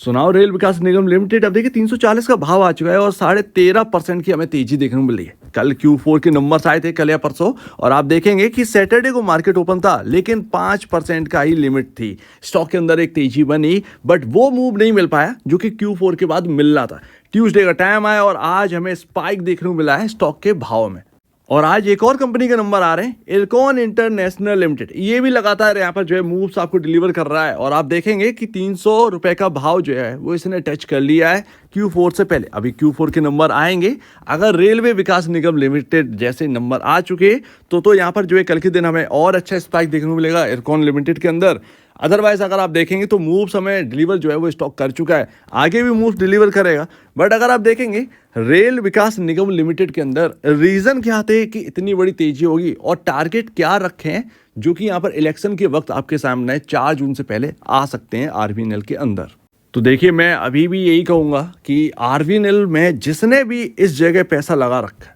सुनाओ रेल विकास निगम लिमिटेड अब देखिए 340 का भाव आ चुका है और 13.5% की हमें तेजी देखने को मिल रही है। कल Q4 के नंबर्स आए थे कल या परसों, और आप देखेंगे कि सैटरडे को मार्केट ओपन था लेकिन 5% का ही लिमिट थी। स्टॉक के अंदर एक तेजी बनी बट वो मूव नहीं मिल पाया जो कि Q4 के बाद मिलना था। ट्यूसडे का टाइम आया और आज हमें स्पाइक देखने को मिला है स्टॉक के भाव में। और आज एक और कंपनी के नंबर आ रहे हैं, इरकॉन इंटरनेशनल लिमिटेड। ये भी लगातार यहाँ पर जो है मूव्स आपको डिलीवर कर रहा है और आप देखेंगे कि 300 रुपए का भाव जो है वो इसने टच कर लिया है Q4 से पहले। अभी Q4 के नंबर आएंगे, अगर रेलवे विकास निगम लिमिटेड जैसे नंबर आ चुके तो यहाँ पर जो है कल के दिन हमें और अच्छा स्पाइक देखने को मिलेगा इरकॉन लिमिटेड के अंदर। अदरवाइज अगर आप देखेंगे तो मूव्स हमें डिलीवर जो है वो स्टॉक कर चुका है, आगे भी मूव्स डिलीवर करेगा। बट अगर आप देखेंगे रेल विकास निगम लिमिटेड के अंदर रीजन क्या थे कि इतनी बड़ी तेजी होगी और टारगेट क्या रखे हैं जो कि यहाँ पर इलेक्शन के वक्त आपके सामने 4 जून से पहले आ सकते हैं आरवीएनएल के अंदर। तो देखिए मैं अभी भी यही कहूंगा कि आरवीएनएल में जिसने भी इस जगह पैसा लगा रखा है,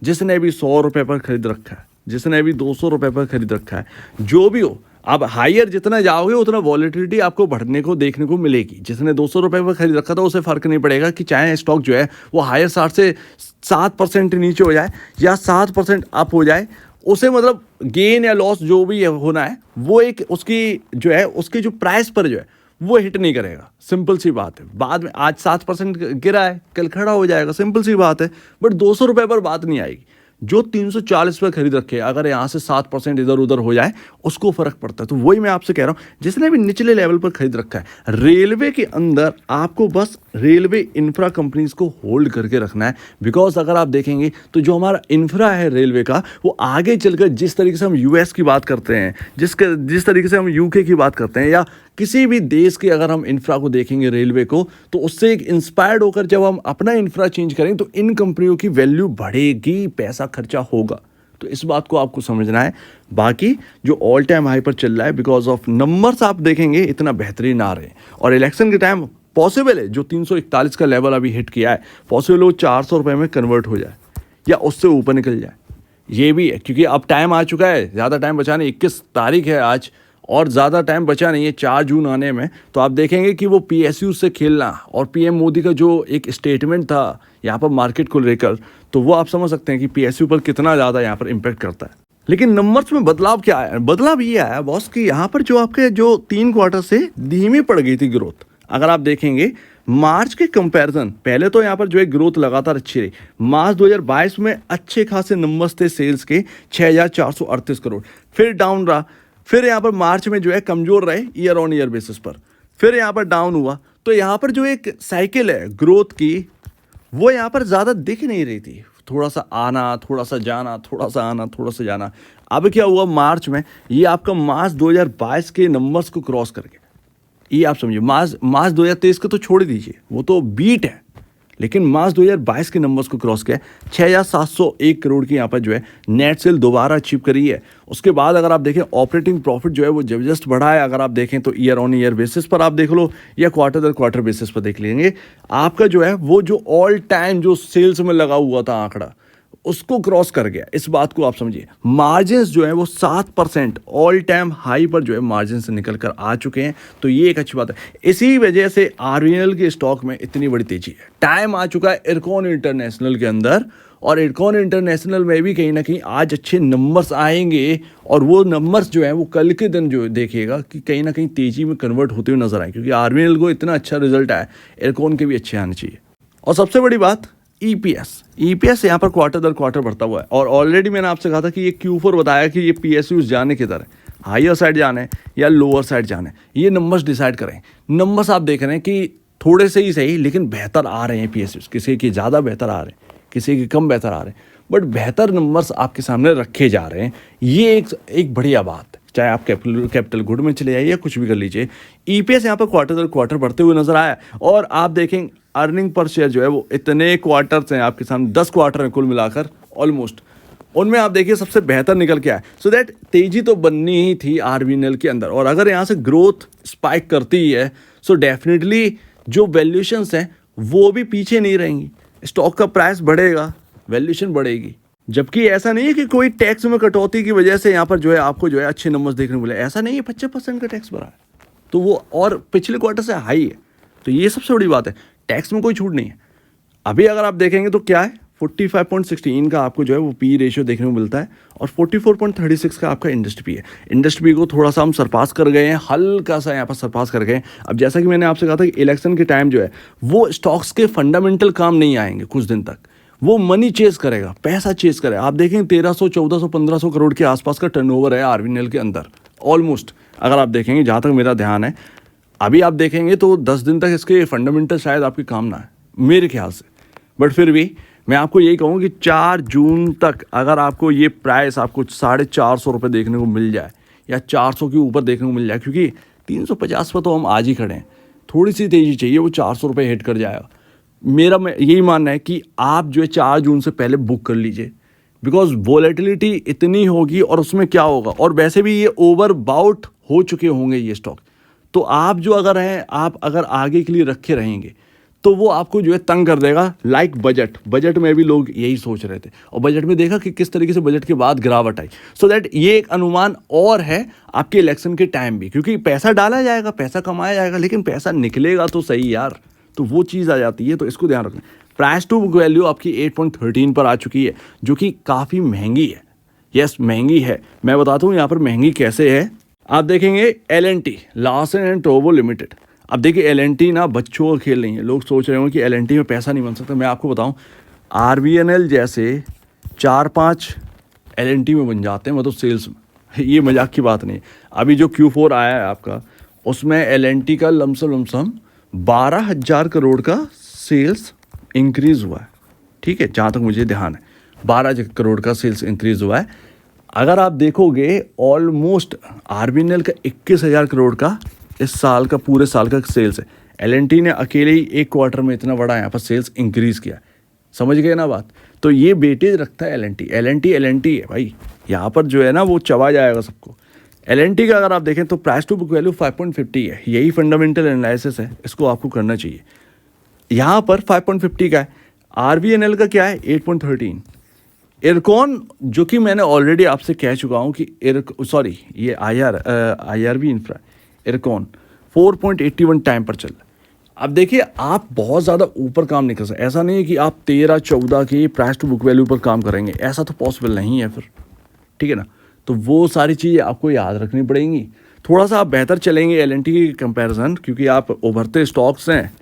जिसने भी 100 रुपए पर खरीद रखा है, जिसने भी 200 रुपए पर खरीद रखा है, जो भी हो, अब हायर जितना जाओगे उतना वॉलेटिलिटी आपको बढ़ने को देखने को मिलेगी। जिसने 200 रुपए पर खरीद रखा था उसे फर्क नहीं पड़ेगा कि चाहे स्टॉक जो है वो हायर 60 से 7% नीचे हो जाए या 7% अप हो जाए, उसे मतलब गेन या लॉस जो भी होना है वो एक उसकी जो है उसकी जो प्राइस पर जो है वो हिट नहीं करेगा। सिंपल सी बात है। बाद में आज 7% गिरा है, कल खड़ा हो जाएगा, सिंपल सी बात है। बट 200 रुपए पर बात नहीं आएगी। जो 340 पर खरीद रखे, अगर यहाँ से 7% इधर उधर हो जाए उसको फर्क पड़ता है। तो वही मैं आपसे कह रहा हूँ, जिसने भी निचले लेवल पर खरीद रखा है, रेलवे के अंदर आपको बस रेलवे इंफ्रा कंपनीज को होल्ड करके रखना है। बिकॉज अगर आप देखेंगे तो जो हमारा इंफ्रा है रेलवे का, वो आगे चलकर जिस तरीके से हम यूएस की बात करते हैं, जिस तरीके से हम यूके की बात करते हैं, या किसी भी देश के अगर हम इंफ्रा को देखेंगे रेलवे को, तो उससे एक इंस्पायर्ड होकर जब हम अपना इंफ्रा चेंज करेंगे तो इन कंपनियों की वैल्यू बढ़ेगी, पैसा खर्चा होगा। तो इस बात को आपको समझना है। बाकी जो ऑल टाइम हाई पर चल रहा है, बिकॉज ऑफ नंबर्स आप देखेंगे इतना बेहतरीन आ रहे हैं और इलेक्शन के टाइम पॉसिबल है जो 341 का लेवल अभी हिट किया है, पॉसिबल वो 400 रुपये में कन्वर्ट हो जाए या उससे ऊपर निकल जाए। ये भी है क्योंकि अब टाइम आ चुका है, ज़्यादा टाइम बचा नहीं। 21 तारीख है आज और ज़्यादा टाइम बचा नहीं है 4 जून आने में। तो आप देखेंगे कि वो पीएसयू से खेलना और पीएम मोदी का जो एक स्टेटमेंट था यहाँ पर मार्केट को लेकर, तो वो आप समझ सकते हैं कि पीएसयू पर कितना ज़्यादा यहाँ पर इम्पैक्ट करता है। लेकिन नंबर्स में बदलाव क्या आया? बदलाव ये आया बॉस कि यहाँ पर जो आपके जो 3 क्वार्टर से धीमी पड़ गई थी ग्रोथ। अगर आप देखेंगे मार्च के कंपैरिजन, पहले तो यहाँ पर जो है ग्रोथ लगातार अच्छी रही। मार्च 2022 में अच्छे खासे नंबर्स थे सेल्स के 6438 करोड़, फिर डाउन रहा, फिर यहाँ पर मार्च में जो है कमजोर रहे ईयर ऑन ईयर बेसिस पर, फिर यहाँ पर डाउन हुआ। तो यहाँ पर जो एक साइकिल है ग्रोथ की वो यहाँ पर ज़्यादा दिख नहीं रही थी। थोड़ा सा आना, थोड़ा सा जाना, थोड़ा सा आना, थोड़ा सा जाना। अब क्या हुआ मार्च में, ये आपका मार्च 2022 के नंबर्स को क्रॉस कर गया। ये आप समझिए मार्च 2023 को तो छोड़ दीजिए, वो तो बीट है, लेकिन मार्च 2022 के नंबर्स को क्रॉस किया। 6701 करोड़ की यहाँ पर जो है नेट सेल दोबारा अचीव करी है। उसके बाद अगर आप देखें ऑपरेटिंग प्रॉफिट जो है वो जबरदस्त बढ़ा है। अगर आप देखें तो ईयर ऑन ईयर बेसिस पर आप देख लो या क्वार्टर दर क्वार्टर बेसिस पर देख लेंगे, आपका जो है वो जो ऑल टाइम जो सेल्स में लगा हुआ था आंकड़ा उसको क्रॉस कर गया। इस बात को आप समझिए। मार्जिन्स जो है वो 7% ऑल टाइम हाई पर जो है मार्जिन से निकल कर आ चुके हैं। तो ये एक अच्छी बात है। इसी वजह से आरवीएनएल के स्टॉक में इतनी बड़ी तेजी है। टाइम आ चुका है इरकॉन इंटरनेशनल के अंदर, और इरकॉन इंटरनेशनल में भी कहीं ना कहीं आज अच्छे नंबर्स आएंगे और वो नंबर्स जो है वो कल के दिन जो देखिएगा कि कहीं ना कहीं तेजी में कन्वर्ट होते हुए नजर आए, क्योंकि आरवीएनएल को इतना अच्छा रिजल्ट आया, इरकॉन के भी अच्छे आने चाहिए। और सबसे बड़ी बात ईपीएस यहाँ पर क्वार्टर दर क्वार्टर बढ़ता हुआ है। और ऑलरेडी मैंने आपसे कहा था कि ये Q4 बताया कि ये पीएसयूज जाने किधर है, हायर साइड जाना है या लोअर साइड जाना है, ये नंबर्स डिसाइड करें। नंबर्स आप देख रहे हैं कि थोड़े से ही सही लेकिन बेहतर आ रहे हैं पीएसयूज, किसी के ज़्यादा बेहतर आ रहे हैं, किसी के कम बेहतर आ रहे हैं, बट बेहतर नंबर्स आपके सामने रखे जा रहे हैं। ये एक बढ़िया बात है। चाहे आप कैपिटल गुड में चले जाइए या कुछ भी कर लीजिए, ईपीएस यहाँ पर क्वार्टर दर क्वार्टर बढ़ते हुए नजर आया। और आप देखें अर्निंग पर शेयर जो है वो इतने क्वार्टर्स हैं आपके सामने, 10 क्वार्टर हैं कुल मिलाकर ऑलमोस्ट, उनमें आप देखिए सबसे बेहतर निकल के आया। सो दैट तेजी तो बननी ही थी आरवीएनएल के अंदर। और अगर यहाँ से ग्रोथ स्पाइक करती ही है सो डेफिनेटली जो वैल्यूएशंस हैं वो भी पीछे नहीं रहेंगी, स्टॉक का प्राइस बढ़ेगा, वैल्यूएशन बढ़ेगी। जबकि ऐसा नहीं है कि कोई टैक्स में कटौती की वजह से यहाँ पर जो है आपको जो है अच्छे नंबर्स देखने को मिले, ऐसा नहीं है। 25% का टैक्स भरा है तो वो और पिछले क्वार्टर से हाई है। तो ये सबसे बड़ी बात है, टैक्स में कोई छूट नहीं है। अभी अगर आप देखेंगे तो क्या है, 45.16 का आपको जो है वो पी रेशियो देखने को मिलता है और 44.36 का आपका इंडस्ट्री पी है। इंडस्ट्री पी को थोड़ा सा हम सरपास कर गए हैं, हल्का सा यहाँ पर सरपास कर गए हैं। अब जैसा कि मैंने आपसे कहा था कि इलेक्शन के टाइम जो है वो स्टॉक्स के फंडामेंटल काम नहीं आएंगे कुछ दिन तक, वो मनी चेस करेगा, पैसा चेस करेगा। आप देखेंगे 1300, 1400, 1500 करोड़ के आसपास का टर्नओवर है आरबीएनएल के अंदर ऑलमोस्ट। अगर आप देखेंगे, जहाँ तक मेरा ध्यान है, अभी आप देखेंगे तो 10 दिन तक इसके फंडामेंटल शायद आपके काम ना है मेरे ख्याल से। बट फिर भी मैं आपको यही कहूँ कि 4 जून तक अगर आपको ये प्राइस आपको 450 रुपये देखने को मिल जाए या 400 के ऊपर देखने को मिल जाए, क्योंकि 350 पर तो हम आज ही खड़े हैं, थोड़ी सी तेज़ी चाहिए, वो 400 रुपये हिट कर जाएगा। मेरा यही मानना है कि आप जो है 4 जून से पहले बुक कर लीजिए, बिकॉज वोलेटिलिटी इतनी होगी और उसमें क्या होगा, और वैसे भी ये ओवर बाउट हो चुके होंगे ये स्टॉक। तो आप जो अगर हैं, आप अगर आगे के लिए रखे रहेंगे तो वो आपको जो है तंग कर देगा। लाइक बजट में भी लोग यही सोच रहे थे, और बजट में देखा कि किस तरीके से बजट के बाद गिरावट आई। सो दैट ये एक अनुमान और है आपके इलेक्शन के टाइम भी, क्योंकि पैसा डाला जाएगा, पैसा कमाया जाएगा, लेकिन पैसा निकलेगा तो सही यार, तो वो चीज़ आ जाती है। तो इसको ध्यान रखना। प्राइस टू बुक वैल्यू आपकी 8.13 पर आ चुकी है, जो कि काफ़ी महंगी है। यस, महंगी है। मैं बताता हूँ यहाँ पर महंगी कैसे है। आप देखेंगे L&T, Larsen and Toubro limited. अब देखिए L&T ना बच्चों का खेल नहीं है। लोग सोच रहे हो कि L&T में पैसा नहीं बन सकता। मैं आपको बताऊं, RVNL जैसे 4-5 L&T में बन जाते हैं, मतलब सेल्स में। ये मजाक की बात नहीं है। अभी जो Q4 आया है आपका, उसमें L&T का लमसम 12,000 करोड़ का सेल्स इंक्रीज़ हुआ है। ठीक है, जहाँ तक मुझे ध्यान है 12 करोड़ का सेल्स इंक्रीज़ हुआ है। अगर आप देखोगे ऑलमोस्ट RVNL का 21,000 करोड़ का इस साल का, पूरे साल का सेल्स है। L&T ने अकेले ही एक क्वार्टर में इतना बड़ा यहाँ पर सेल्स इंक्रीज़ किया। समझ गए ना बात? तो ये वेटेज रखता है L&T है भाई, यहाँ पर जो है ना वो चबा जाएगा सबको। L&T का अगर आप देखें तो प्राइस टू बुक वैल्यू 5.50 है। यही फंडामेंटल एनालिसिस है, इसको आपको करना चाहिए। यहाँ पर 5.50 का है। RVNL का क्या है, 8.13। इरकॉन, जो कि मैंने ऑलरेडी आपसे कह चुका हूँ कि ये IRB इंफ्रा, इरकॉन 4.81 टाइम पर चल रहा है। अब देखिए, आप बहुत ज़्यादा ऊपर काम नहीं कर सकते। ऐसा नहीं है कि आप 13-14 की प्राइस टू बुक वैल्यू पर काम करेंगे, ऐसा तो पॉसिबल नहीं है फिर। ठीक है ना? तो वो सारी चीज़ें आपको याद रखनी पड़ेंगी। थोड़ा सा आप बेहतर चलेंगे L&T की कंपैरिजन, क्योंकि आप उभरते स्टॉक्स हैं।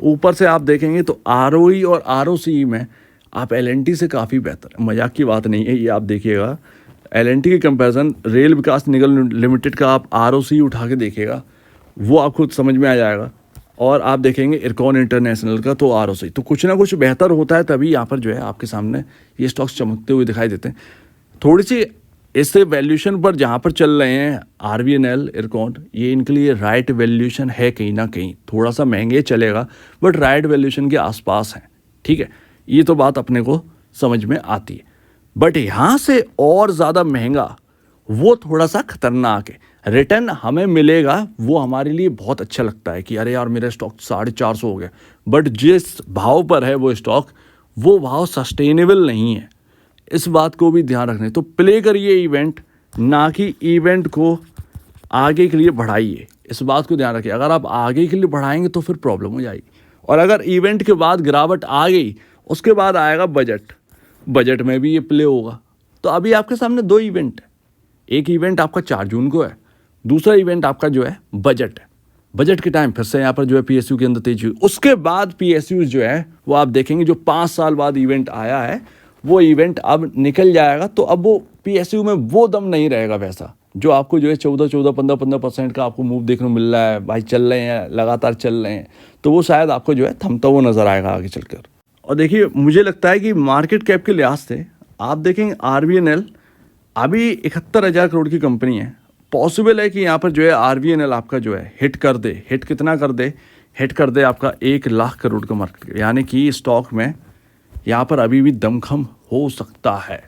ऊपर से आप देखेंगे तो ROE और ROCE में आप L&T से काफ़ी बेहतर। मजाक की बात नहीं है ये। आप देखिएगा L&T की कंपैरिजन रेल विकास निगम लिमिटेड का आप ROCE उठा के देखिएगा, वो आपको समझ में आ जाएगा। और आप देखेंगे इरकॉन इंटरनेशनल का तो ROCE, तो कुछ ना कुछ बेहतर होता है, तभी यहाँ पर जो है आपके सामने ये स्टॉक्स चमकते हुए दिखाई देते हैं। थोड़ी सी इससे वैल्यूशन पर जहाँ पर चल रहे हैं RVNL, इरकॉन, ये इनके लिए राइट वैल्यूशन है कहीं ना कहीं। थोड़ा सा महंगे चलेगा, बट राइट वैल्यूशन के आसपास है। ठीक है, ये तो बात अपने को समझ में आती है। बट यहाँ से और ज़्यादा महंगा, वो थोड़ा सा खतरनाक है। रिटर्न हमें मिलेगा, वो हमारे लिए बहुत अच्छा लगता है कि अरे यार मेरा स्टॉक 450 हो गया, बट जिस भाव पर है वो स्टॉक, वो भाव सस्टेनेबल नहीं है। इस बात को भी ध्यान रखना है। तो प्ले करिए इवेंट, ना कि इवेंट को आगे के लिए बढ़ाइए। इस बात को ध्यान रखिए। अगर आप आगे के लिए बढ़ाएंगे तो फिर प्रॉब्लम हो जाएगी। और अगर इवेंट के बाद गिरावट आ गई, उसके बाद आएगा बजट में भी ये प्ले होगा। तो अभी आपके सामने 2 इवेंट है। एक इवेंट आपका 4 जून को है, दूसरा इवेंट आपका जो है बजट है। बजट के टाइम फिर से यहाँ पर जो है PSU के अंदर तेजी हुई। उसके बाद PSU जो है वो आप देखेंगे, जो 5 साल बाद इवेंट आया है, वो इवेंट अब निकल जाएगा। तो अब वो PSU में वो दम नहीं रहेगा वैसा, जो आपको जो है 14, 15% का आपको मूव देखने को मिल रहा है। भाई चल रहे हैं, लगातार चल रहे हैं, तो वो शायद आपको जो है थमता हुआ नजर आएगा आगे चलकर। और देखिए, मुझे लगता है कि मार्केट कैप के लिहाज से आप देखेंगे RVNL अभी 71,000 करोड़ की कंपनी है। पॉसिबल है कि यहाँ पर जो है RVNL आपका जो है हिट कर दे। हिट कितना कर दे? हिट कर दे आपका 1 लाख करोड़ का मार्केट, यानी कि स्टॉक में यहाँ पर अभी भी दमखम हो सकता है।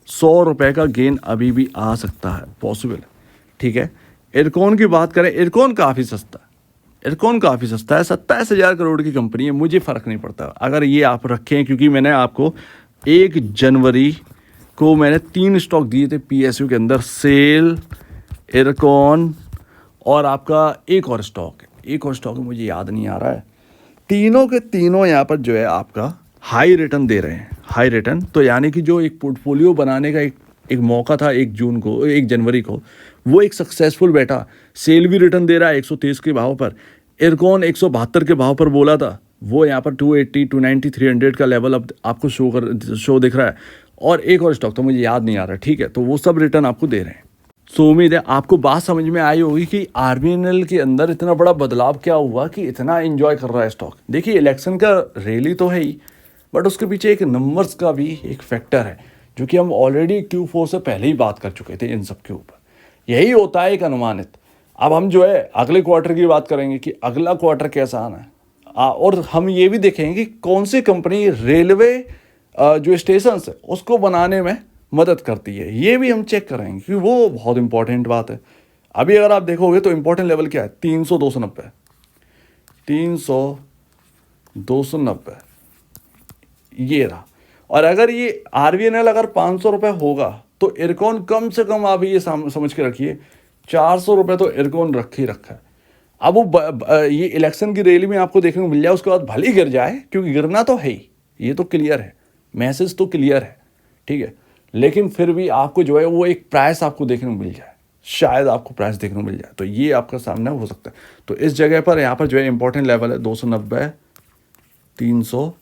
100 रुपये का गेन अभी भी आ सकता है, पॉसिबल है। ठीक है, इरकॉन की बात करें, इरकॉन काफ़ी सस्ता है। 27,000 करोड़ की कंपनी है। मुझे फ़र्क नहीं पड़ता अगर ये आप रखें, क्योंकि मैंने आपको 1 जनवरी को मैंने 3 स्टॉक दिए थे PSU के अंदर, सेल, इरकॉन और आपका एक और स्टॉक है। एक और स्टॉक मुझे याद नहीं आ रहा है, तीनों के तीनों यहाँ पर जो है आपका हाई रिटर्न दे रहे हैं, हाई रिटर्न। तो यानी कि जो एक पोर्टफोलियो बनाने का एक मौका था 1 जनवरी को, वो एक सक्सेसफुल बैठा। सेल भी रिटर्न दे रहा है 123 के भाव पर। इरकॉन 172 के भाव पर बोला था, वो यहाँ पर 280, 290, 300 का लेवल अब आपको शो दिख रहा है। और एक और स्टॉक तो मुझे याद नहीं आ रहा, ठीक है। तो वो सब रिटर्न आपको दे रहे हैं। सो उम्मीद है आपको बात समझ में आई होगी कि आरबीएनएल के अंदर इतना बड़ा बदलाव क्या हुआ कि इतना एंजॉय कर रहा है स्टॉक। देखिए इलेक्शन का रैली तो है ही, बट उसके पीछे एक नंबर्स का भी एक फैक्टर है, जो कि हम ऑलरेडी Q4 से पहले ही बात कर चुके थे इन सब के ऊपर। यही होता है एक अनुमानित। अब हम जो है अगले क्वार्टर की बात करेंगे कि अगला क्वार्टर कैसा आना है, और हम ये भी देखेंगे कि कौन सी कंपनी रेलवे जो स्टेशन है उसको बनाने में मदद करती है, ये भी हम चेक करेंगे क्योंकि वो बहुत इंपॉर्टेंट बात है। अभी अगर आप देखोगे तो इंपॉर्टेंट लेवल क्या है, 300, 290, 300, 290 ये रहा। और अगर ये आरबीएनएल अगर 500 रुपये होगा तो इरकॉन कम से कम आप ये समझ के रखिए 400 रुपये तो इरकॉन रख ही रखा है। अब वो ये इलेक्शन की रैली में आपको देखने को मिल जाए, उसके बाद भले ही गिर जाए, क्योंकि गिरना तो है ही, ये तो क्लियर है, मैसेज तो क्लियर है, ठीक है। लेकिन फिर भी आपको जो है वो एक प्राइस आपको देखने को मिल जाए, शायद आपको प्राइस देखने को मिल जाए, तो ये आपका सामने हो सकता है। तो इस जगह पर यहाँ पर जो है इंपॉर्टेंट लेवल है 290, 300,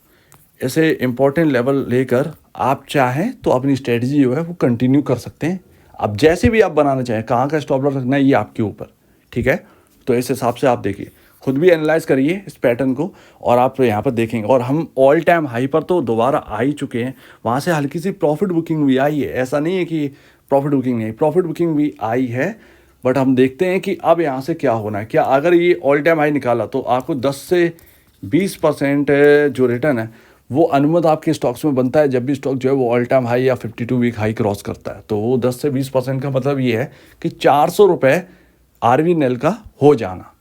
ऐसे इंपॉर्टेंट लेवल लेकर आप चाहें तो अपनी स्ट्रेटजी जो है वो कंटिन्यू कर सकते हैं। अब जैसे भी आप बनाना चाहें, कहाँ का स्टॉप लॉस रखना है ये आपके ऊपर, ठीक है। तो इस हिसाब से आप देखिए, खुद भी एनालाइज करिए इस पैटर्न को, और आप यहाँ पर देखेंगे। और हम ऑल टाइम हाई पर तो दोबारा आ ही चुके हैं, वहाँ से हल्की सी प्रॉफिट बुकिंग भी आई है, ऐसा नहीं है कि प्रॉफिट बुकिंग नहीं, प्रॉफिट बुकिंग भी आई है। बट हम देखते हैं कि अब यहाँ से क्या होना है। क्या अगर ये ऑल टाइम हाई निकाला तो आपको 10 से 20% जो रिटर्न है वो अनुमत आपके स्टॉक्स में बनता है, जब भी स्टॉक जो है वो ऑल टाइम हाई या 52 वीक हाई क्रॉस करता है। तो वो 10 से 20% का मतलब ये है कि 400 रुपये आरबीएनएल का हो जाना,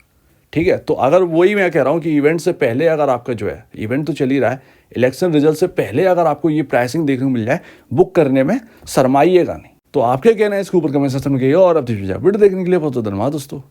ठीक है। तो अगर वही मैं कह रहा हूँ कि इवेंट से पहले अगर आपका जो है, इवेंट तो चल ही रहा है, इलेक्शन रिजल्ट से पहले अगर आपको ये प्राइसिंग देखने को मिल जाए, बुक करने में शर्माइएगा नहीं। तो आपके कहना है इसके ऊपर कमेंट सेक्शन में कहिए। और अब वीडियो देखने के लिए बहुत धन्यवाद दोस्तों।